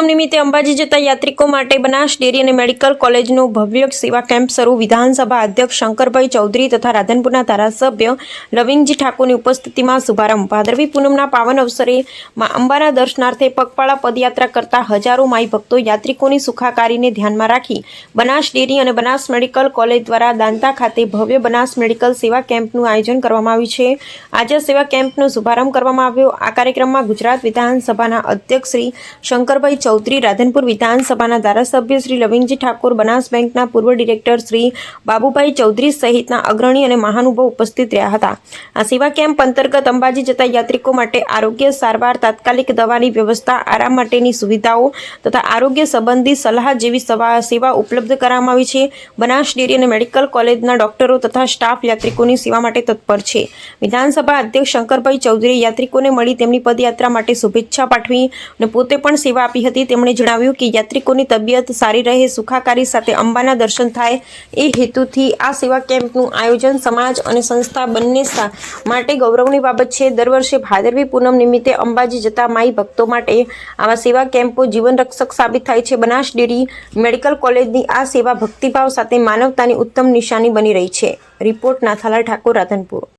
પૂનમ નિમિત્તે અંબાજી જતા યાત્રિકો માટે બનાસ ડેરી અને મેડિકલ કોલેજનો ભવ્ય સેવા કેમ્પ શરૂ। વિધાનસભા અધ્યક્ષ શંકરભાઈ ચૌધરી તથા રાધનપુરના ધારાસભ્ય લવિંગજી ઠાકોરની ઉપસ્થિતિમાં શુભારંભ। ભાદરવી પૂનમના પાવન અવસરે મા અંબાના દર્શનાર્થે પગપાળા પદયાત્રા કરતા હજારો માઈ ભક્તો યાત્રિકોની સુખાકારીને ધ્યાનમાં રાખી બનાસ ડેરી અને બનાસ મેડિકલ કોલેજ દ્વારા દાંતા ખાતે ભવ્ય બનાસ મેડિકલ સેવા કેમ્પનું આયોજન કરવામાં આવ્યું છે। આજે સેવા કેમ્પનો શુભારંભ કરવામાં આવ્યો। આ કાર્યક્રમમાં ગુજરાત વિધાનસભાના અધ્યક્ષ શ્રી શંકરભાઈ ચૌધરી, રાધનપુર વિધાનસભાના ધારાસભ્ય શ્રી લવિંગજી ઠાકોર, બનાસ બેંકના પૂર્વ ડિરેક્ટર શ્રી બાબુભાઈ ચૌધરી સહિતના અગ્રણી અને મહાનુભાવો ઉપસ્થિત રહ્યા હતા। આ સેવા કેમ્પ અંતર્ગત અંબાજી જતા યાત્રિકો માટે આરોગ્ય સારવાર, તાત્કાલિક દવાની વ્યવસ્થા, આરામ માટેની સુવિધાઓ તથા આરોગ્ય સંબંધી સલાહ જેવી સેવા ઉપલબ્ધ કરવામાં આવી છે। બનાસ ડેરી અને મેડિકલ કોલેજના ડોક્ટરો તથા સ્ટાફ યાત્રિકોની સેવા માટે તત્પર છે। વિધાનસભા અધ્યક્ષ શંકરભાઈ ચૌધરીએ યાત્રિકોને મળી તેમની પદયાત્રા માટે શુભેચ્છા પાઠવી અને પોતે પણ સેવા આપી હતી। તેમણે જણાવ્યું કે યાત્રિકોની તબિયત સારી રહે, સુખાકારી સાથે અંબાના દર્શન થાય એ હેતુથી આ સેવા કેમ્પનું આયોજન સમાજ અને સંસ્થા બંને માટે ગૌરવની બાબત છે। દર વર્ષે ભાદરવી પૂનમ નિમિત્તે અંબાજી જતા માઈ ભક્તો માટે આવા સેવા કેમ્પો જીવન રક્ષક સાબિત થાય છે। બનાસ ડેરી મેડિકલ કોલેજની આ સેવા ભક્તિભાવ સાથે માનવતાની ઉત્તમ નિશાની બની રહી છે। રિપોર્ટ નાથાલાલ ઠાકોર, રાધનપુર।